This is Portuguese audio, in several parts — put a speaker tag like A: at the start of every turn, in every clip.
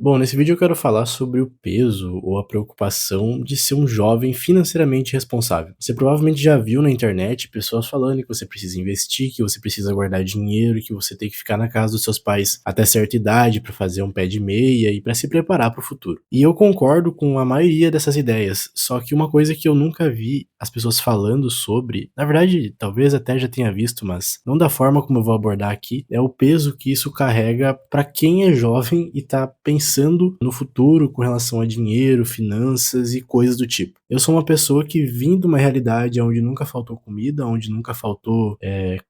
A: Bom, nesse vídeo eu quero falar sobre o peso ou a preocupação de ser um jovem financeiramente responsável. Você provavelmente já viu na internet pessoas falando que você precisa investir, que você precisa guardar dinheiro, que você tem que ficar na casa dos seus pais até certa idade para fazer um pé de meia e para se preparar para o futuro. E eu concordo com a maioria dessas ideias, só que uma coisa que eu nunca vi as pessoas falando sobre, na verdade, talvez até já tenha visto, mas não da forma como eu vou abordar aqui, é o peso que isso carrega para quem é jovem e tá pensando no futuro com relação a dinheiro, finanças e coisas do tipo. Eu sou uma pessoa que vim de uma realidade onde nunca faltou comida, onde nunca faltou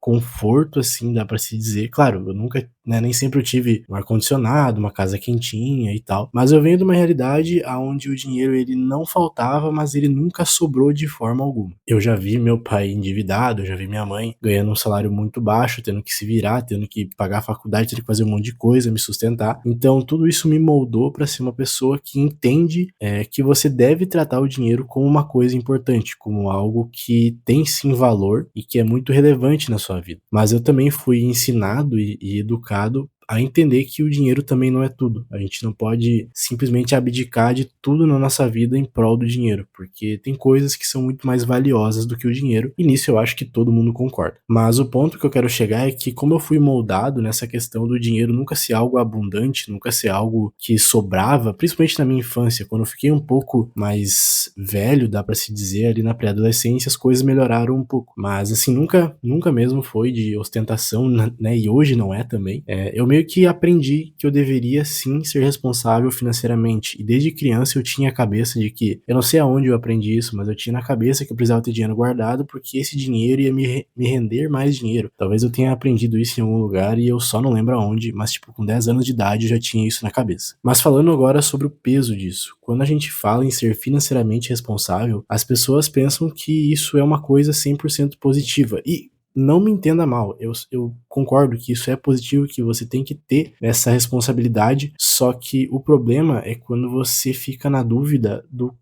A: conforto, assim, dá pra se dizer. Claro, eu nunca, né, nem sempre eu tive um ar-condicionado, uma casa quentinha e tal, mas eu venho de uma realidade onde o dinheiro ele não faltava, mas ele nunca sobrou de forma alguma. Eu já vi meu pai endividado, eu já vi minha mãe ganhando um salário muito baixo, tendo que se virar, tendo que pagar a faculdade, tendo que fazer um monte de coisa, me sustentar. Então tudo isso me moldou para ser uma pessoa que entende que você deve tratar o dinheiro como uma coisa importante, como algo que tem sim valor e que é muito relevante na sua vida. Mas eu também fui ensinado e educado a entender que o dinheiro também não é tudo. A gente não pode simplesmente abdicar de tudo na nossa vida em prol do dinheiro, porque tem coisas que são muito mais valiosas do que o dinheiro, e nisso eu acho que todo mundo concorda. Mas o ponto que eu quero chegar é que, como eu fui moldado nessa questão do dinheiro nunca ser algo abundante, nunca ser algo que sobrava, principalmente na minha infância, quando eu fiquei um pouco mais velho, dá pra se dizer, ali na pré-adolescência, as coisas melhoraram um pouco. Mas assim, nunca mesmo foi de ostentação, né? E hoje não é também. Eu meio que aprendi que eu deveria sim ser responsável financeiramente. E desde criança eu tinha a cabeça de que, eu não sei aonde eu aprendi isso, mas eu tinha na cabeça que eu precisava ter dinheiro guardado porque esse dinheiro ia me render mais dinheiro. Talvez eu tenha aprendido isso em algum lugar e eu só não lembro aonde, mas tipo, com 10 anos de idade eu já tinha isso na cabeça. Mas falando agora sobre o peso disso. Quando a gente fala em ser financeiramente responsável, as pessoas pensam que isso é uma coisa 100% positiva. E não me entenda mal, eu concordo que isso é positivo, que você tem que ter essa responsabilidade, só que o problema é quando você fica na dúvida do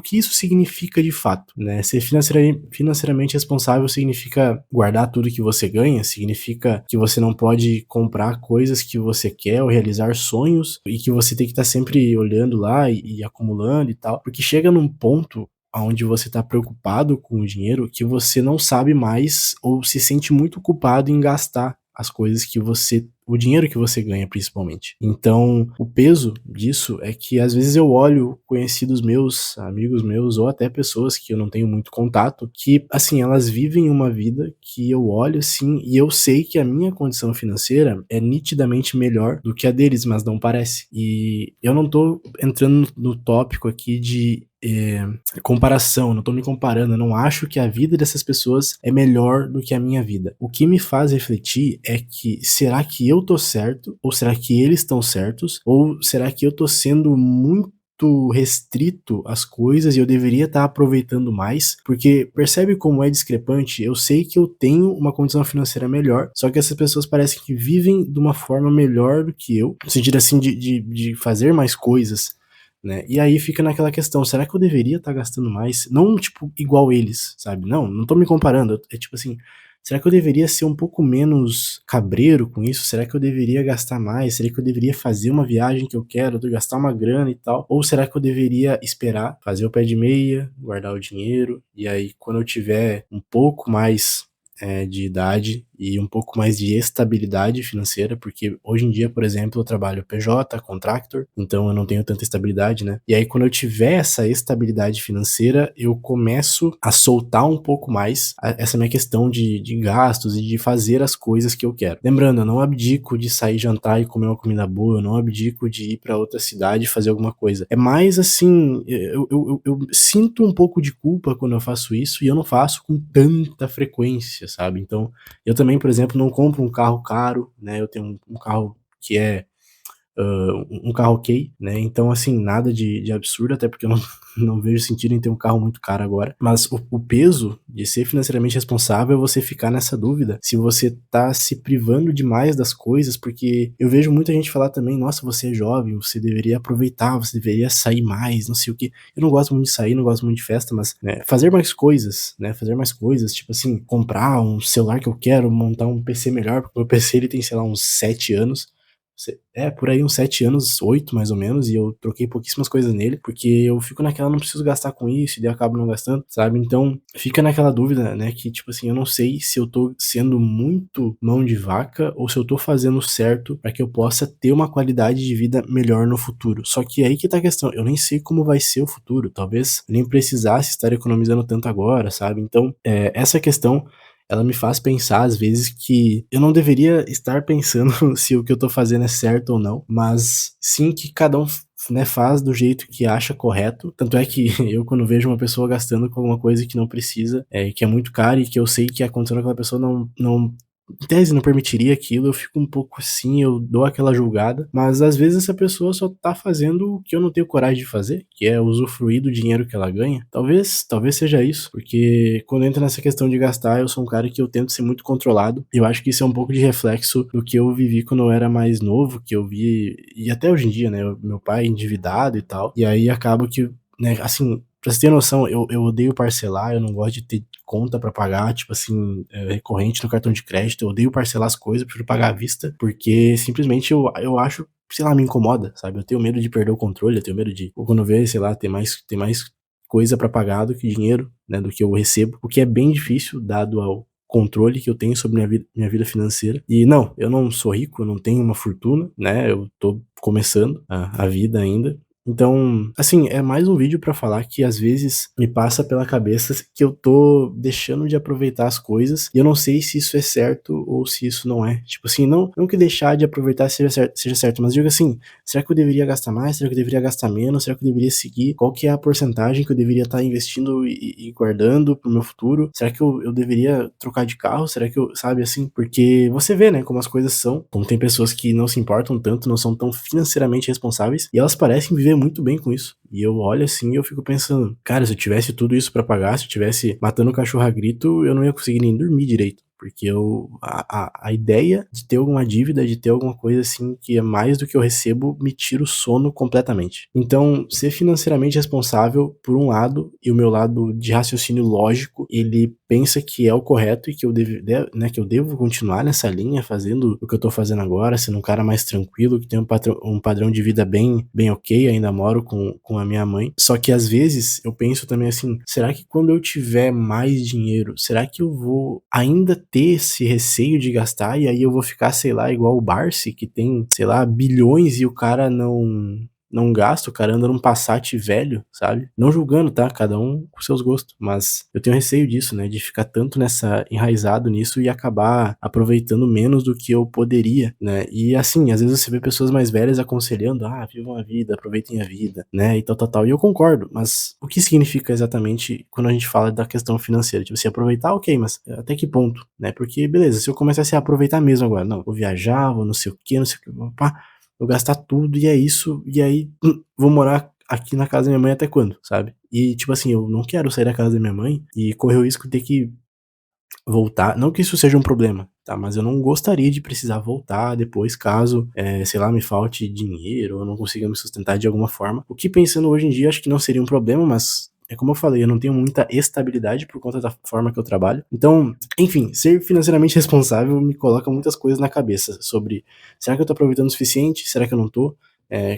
A: que isso significa de fato, né? Ser financeiramente responsável significa guardar tudo que você ganha, significa que você não pode comprar coisas que você quer ou realizar sonhos e que você tem que estar sempre olhando lá e acumulando e tal, porque chega num ponto onde você está preocupado com o dinheiro que você não sabe mais ou se sente muito culpado em gastar as coisas que o dinheiro que você ganha principalmente. Então, o peso disso é que às vezes eu olho conhecidos meus, amigos meus ou até pessoas que eu não tenho muito contato, que assim, elas vivem uma vida que eu olho assim e eu sei que a minha condição financeira é nitidamente melhor do que a deles, mas não parece. E eu não tô entrando no tópico aqui de comparação, não tô me comparando, eu não acho que a vida dessas pessoas é melhor do que a minha vida. O que me faz refletir é que será que eu tô certo? Ou será que eles estão certos? Ou será que eu tô sendo muito restrito às coisas e eu deveria estar aproveitando mais? Porque percebe como é discrepante? Eu sei que eu tenho uma condição financeira melhor, só que essas pessoas parecem que vivem de uma forma melhor do que eu, no sentido assim de fazer mais coisas, né? E aí fica naquela questão, será que eu deveria estar gastando mais? Não, tipo, igual eles, sabe? Não tô me comparando, é tipo assim, será que eu deveria ser um pouco menos cabreiro com isso? Será que eu deveria gastar mais? Será que eu deveria fazer uma viagem que eu quero, gastar uma grana e tal? Ou será que eu deveria esperar, fazer o pé de meia, guardar o dinheiro, e aí quando eu tiver um pouco mais de idade e um pouco mais de estabilidade financeira, porque hoje em dia, por exemplo, eu trabalho PJ, contractor, então eu não tenho tanta estabilidade, né? E aí quando eu tiver essa estabilidade financeira, eu começo a soltar um pouco mais essa minha questão de gastos e de fazer as coisas que eu quero. Lembrando, eu não abdico de sair jantar e comer uma comida boa, eu não abdico de ir para outra cidade e fazer alguma coisa. É mais assim, eu sinto um pouco de culpa quando eu faço isso e eu não faço com tanta frequência, sabe? Então, eu também, por exemplo, não compro um carro caro, né? Eu tenho um carro que é um carro ok, né? Então, assim, nada de absurdo, até porque eu não, não vejo sentido em ter um carro muito caro agora. Mas o peso de ser financeiramente responsável é você ficar nessa dúvida se você tá se privando demais das coisas, porque eu vejo muita gente falar também, nossa, você é jovem, você deveria aproveitar, você deveria sair mais, não sei o que. Eu não gosto muito de sair, não gosto muito de festa, mas né, fazer mais coisas, né? Fazer mais coisas, tipo assim, comprar um celular que eu quero, montar um PC melhor, porque o meu PC ele tem, sei lá, uns 7 anos. por aí uns 7 anos, 8 mais ou menos, e eu troquei pouquíssimas coisas nele, porque eu fico naquela: "Não preciso gastar com isso", e daí eu acabo não gastando, sabe. Então, fica naquela dúvida, né, que tipo assim, eu não sei se eu tô sendo muito mão de vaca ou se eu tô fazendo certo pra que eu possa ter uma qualidade de vida melhor no futuro. Só que aí que tá a questão, eu nem sei como vai ser o futuro, talvez eu nem precisasse estar economizando tanto agora, sabe. Então, essa questão, ela me faz pensar às vezes que eu não deveria estar pensando se o que eu tô fazendo é certo ou não, mas sim que cada um né, faz do jeito que acha correto. Tanto é que eu, quando vejo uma pessoa gastando com alguma coisa que não precisa, que é muito caro e que eu sei que a condição daquela pessoa não em tese não permitiria aquilo, eu fico um pouco assim, eu dou aquela julgada, mas às vezes essa pessoa só tá fazendo o que eu não tenho coragem de fazer, que é usufruir do dinheiro que ela ganha. Talvez seja isso, porque quando entra nessa questão de gastar, eu sou um cara que eu tento ser muito controlado, e eu acho que isso é um pouco de reflexo do que eu vivi quando eu era mais novo, que eu vi e até hoje em dia, né, meu pai é endividado e tal, e aí acaba que, né, assim, pra você ter noção, eu odeio parcelar, eu não gosto de ter conta pra pagar, tipo assim, recorrente no cartão de crédito, eu odeio parcelar as coisas, prefiro pagar à vista, porque simplesmente eu acho, sei lá, me incomoda, sabe, eu tenho medo de perder o controle, eu tenho medo de ou quando eu ver, sei lá, ter mais coisa pra pagar do que dinheiro, né, do que eu recebo, o que é bem difícil dado ao controle que eu tenho sobre minha vida financeira. E não, eu não sou rico, eu não tenho uma fortuna, né, eu tô começando a vida ainda, então, assim, é mais um vídeo pra falar que às vezes me passa pela cabeça que eu tô deixando de aproveitar as coisas, e eu não sei se isso é certo ou se isso não é. Tipo assim, não que deixar de aproveitar seja certo, mas digo assim, será que eu deveria gastar mais? Será que eu deveria gastar menos? Será que eu deveria seguir? Qual que é a porcentagem que eu deveria estar investindo e guardando para o meu futuro? Será que eu deveria trocar de carro? Será que eu, sabe assim? Porque você vê, né, como as coisas são, como tem pessoas que não se importam tanto, não são tão financeiramente responsáveis, e elas parecem viver muito bem com isso. E eu olho assim e eu fico pensando, cara, se eu tivesse tudo isso pra pagar, se eu tivesse matando o cachorro a grito, eu não ia conseguir nem dormir direito. Porque a ideia de ter alguma dívida, de ter alguma coisa assim que é mais do que eu recebo, me tira o sono completamente. Então, ser financeiramente responsável, por um lado, e o meu lado de raciocínio lógico, ele pensa que é o correto e que né, que eu devo continuar nessa linha, fazendo o que eu tô fazendo agora, sendo um cara mais tranquilo, que tem um padrão de vida bem ok, ainda moro com a minha mãe. Só que às vezes eu penso também assim, será que quando eu tiver mais dinheiro, será que eu vou ainda ter esse receio de gastar e aí eu vou ficar, sei lá, igual o Barsi, que tem, sei lá, bilhões e o cara não gasta, o cara anda num Passat velho, sabe. Não julgando, tá, cada um com seus gostos, mas eu tenho receio disso, né, de ficar tanto enraizado nisso e acabar aproveitando menos do que eu poderia, né. E assim, às vezes você vê pessoas mais velhas aconselhando: "Ah, vivam a vida, aproveitem a vida", né, e tal, tal, tal, e eu concordo, mas o que significa exatamente quando a gente fala da questão financeira? Tipo assim, aproveitar, ok, mas até que ponto, né, porque beleza, se eu começasse a aproveitar mesmo agora, não, vou viajar, vou não sei o quê, não sei o quê, pá, vou gastar tudo e é isso, e aí, vou morar aqui na casa da minha mãe até quando, sabe? E tipo assim, eu não quero sair da casa da minha mãe e correr o risco de ter que voltar, não que isso seja um problema, tá, mas eu não gostaria de precisar voltar depois caso, sei lá, me falte dinheiro ou eu não consiga me sustentar de alguma forma. O que pensando hoje em dia acho que não seria um problema, mas é como eu falei, eu não tenho muita estabilidade por conta da forma que eu trabalho. Então, enfim, ser financeiramente responsável me coloca muitas coisas na cabeça sobre: "Será que eu tô aproveitando o suficiente? Será que eu não tô?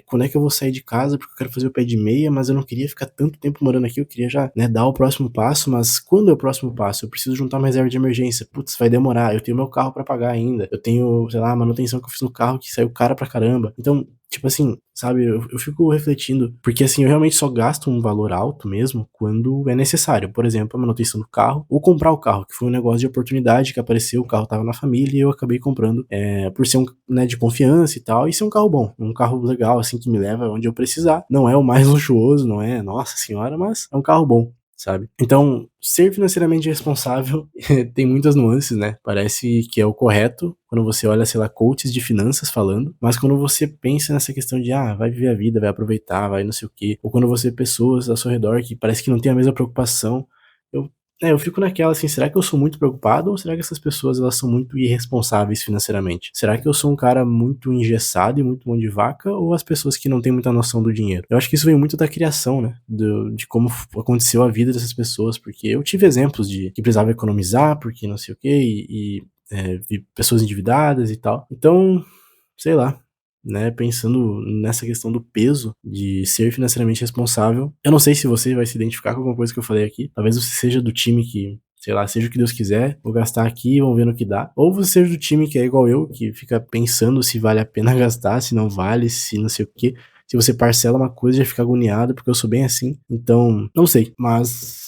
A: Quando é que eu vou sair de casa, porque eu quero fazer o pé de meia, mas eu não queria ficar tanto tempo morando aqui, eu queria já, né, dar o próximo passo, mas quando é o próximo passo? Eu preciso juntar uma reserva de emergência. Putz, vai demorar, eu tenho meu carro pra pagar ainda, eu tenho, sei lá, a manutenção que eu fiz no carro que saiu cara pra caramba". Então, tipo assim, sabe, eu fico refletindo, porque assim, eu realmente só gasto um valor alto mesmo quando é necessário. Por exemplo, a manutenção do carro ou comprar o carro, que foi um negócio de oportunidade que apareceu, o carro estava na família e eu acabei comprando, por ser um, né, de confiança e tal, e ser um carro bom, um carro legal, assim, que me leva onde eu precisar. Não é o mais luxuoso, não é, nossa senhora, mas é um carro bom, sabe. Então, ser financeiramente responsável tem muitas nuances, né, parece que é o correto quando você olha, sei lá, coaches de finanças falando, mas quando você pensa nessa questão de: "Ah, vai viver a vida, vai aproveitar, vai não sei o quê", ou quando você vê pessoas ao seu redor que parece que não tem a mesma preocupação, eu eu fico naquela, assim, será que eu sou muito preocupado ou será que essas pessoas elas são muito irresponsáveis financeiramente? Será que eu sou um cara muito engessado e muito mão de vaca ou as pessoas que não têm muita noção do dinheiro? Eu acho que isso vem muito da criação, né, de como aconteceu a vida dessas pessoas, porque eu tive exemplos de que precisava economizar, porque não sei o quê, vi pessoas endividadas e tal. Então, sei lá. né, pensando nessa questão do peso de ser financeiramente responsável. Eu não sei se você vai se identificar com alguma coisa que eu falei aqui, talvez você seja do time que, sei lá, seja o que Deus quiser, vou gastar aqui, vamos ver no que dá. Ou você seja do time que é igual eu, que fica pensando se vale a pena gastar, se não vale, se não sei o quê. Se você parcela uma coisa, já fica agoniado, porque eu sou bem assim. Então, não sei, mas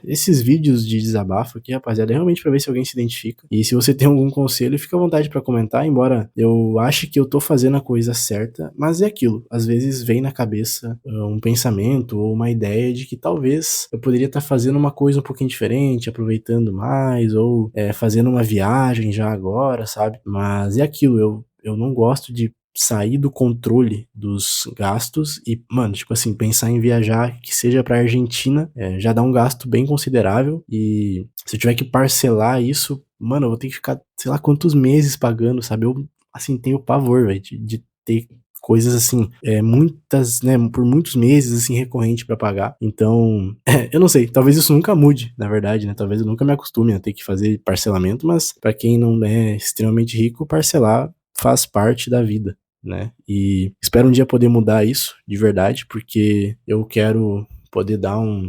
A: esses vídeos de desabafo aqui, rapaziada, é realmente pra ver se alguém se identifica. E se você tem algum conselho, fica à vontade pra comentar, embora eu ache que eu tô fazendo a coisa certa, mas é aquilo, às vezes vem na cabeça um pensamento ou uma ideia de que talvez eu poderia estar fazendo uma coisa um pouquinho diferente, aproveitando mais, ou fazendo uma viagem já agora, sabe? Mas é aquilo, eu não gosto de sair do controle dos gastos e, mano, tipo assim, pensar em viajar que seja pra Argentina, já dá um gasto bem considerável e se eu tiver que parcelar isso, mano, eu vou ter que ficar, sei lá quantos meses pagando, sabe? Eu, assim, tenho pavor, velho, de ter coisas assim, muitas, né, por muitos meses, assim, recorrente pra pagar. Então, eu não sei, talvez isso nunca mude, na verdade, né? Talvez eu nunca me acostume a ter que fazer parcelamento, mas pra quem não é extremamente rico, parcelar faz parte da vida, né? E espero um dia poder mudar isso de verdade, porque eu quero poder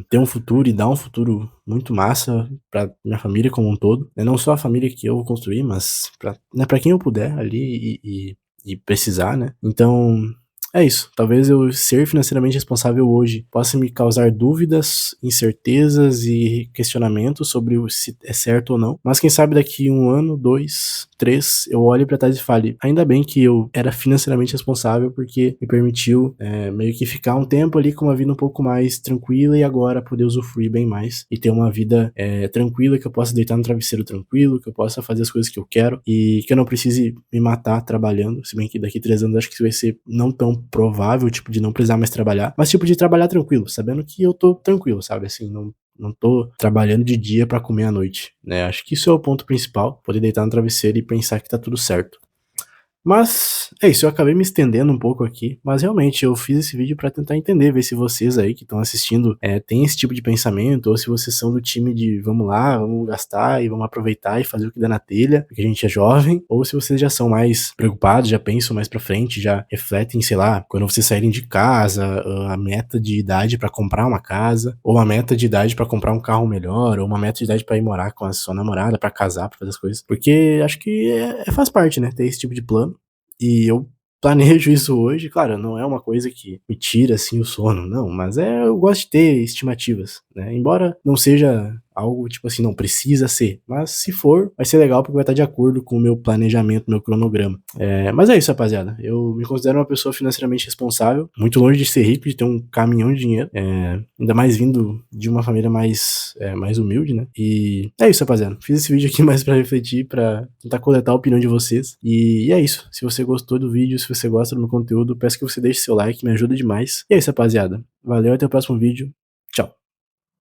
A: ter um futuro e dar um futuro muito massa pra minha família como um todo, né? Não só a família que eu vou construir, mas pra quem eu puder ali e precisar, né? Então, é isso. Talvez eu ser financeiramente responsável hoje possa me causar dúvidas, incertezas e questionamentos sobre se é certo ou não. Mas quem sabe daqui 1 ano, 2, 3, eu olhe pra trás e fale: ainda bem que eu era financeiramente responsável porque me permitiu meio que ficar um tempo ali com uma vida um pouco mais tranquila e agora poder usufruir bem mais e ter uma vida tranquila, que eu possa deitar no travesseiro tranquilo, que eu possa fazer as coisas que eu quero e que eu não precise me matar trabalhando. Se bem que daqui 3 anos acho que isso vai ser não tão provável, tipo, de não precisar mais trabalhar, mas tipo de trabalhar tranquilo, sabendo que eu tô tranquilo, sabe? Assim, não tô trabalhando de dia pra comer à noite, né? Acho que isso é o ponto principal, poder deitar no travesseiro e pensar que tá tudo certo. Mas é isso, eu acabei me estendendo um pouco aqui, mas realmente eu fiz esse vídeo pra tentar entender, ver se vocês aí que estão assistindo têm esse tipo de pensamento, ou se vocês são do time de vamos lá, vamos gastar e vamos aproveitar e fazer o que dá na telha, porque a gente é jovem, ou se vocês já são mais preocupados, já pensam mais pra frente, já refletem, sei lá, quando vocês saírem de casa, a meta de idade pra comprar uma casa, ou a meta de idade pra comprar um carro melhor, ou uma meta de idade pra ir morar com a sua namorada, pra casar, pra fazer as coisas, porque acho que faz parte, né, ter esse tipo de plano. E eu planejo isso hoje, claro, não é uma coisa que me tira, assim, o sono, não, mas eu gosto de ter estimativas, né, embora não seja algo tipo assim, não precisa ser, mas se for, vai ser legal porque vai estar de acordo com o meu planejamento, meu cronograma. Mas é isso, rapaziada, eu me considero uma pessoa financeiramente responsável, muito longe de ser rico, de ter um caminhão de dinheiro, ainda mais vindo de uma família mais humilde, né, e é isso, rapaziada, fiz esse vídeo aqui mais pra refletir, pra tentar coletar a opinião de vocês, e é isso, se você gostou do vídeo, se você gosta do meu conteúdo, peço que você deixe seu like, me ajuda demais, e é isso, rapaziada, valeu, até o próximo vídeo,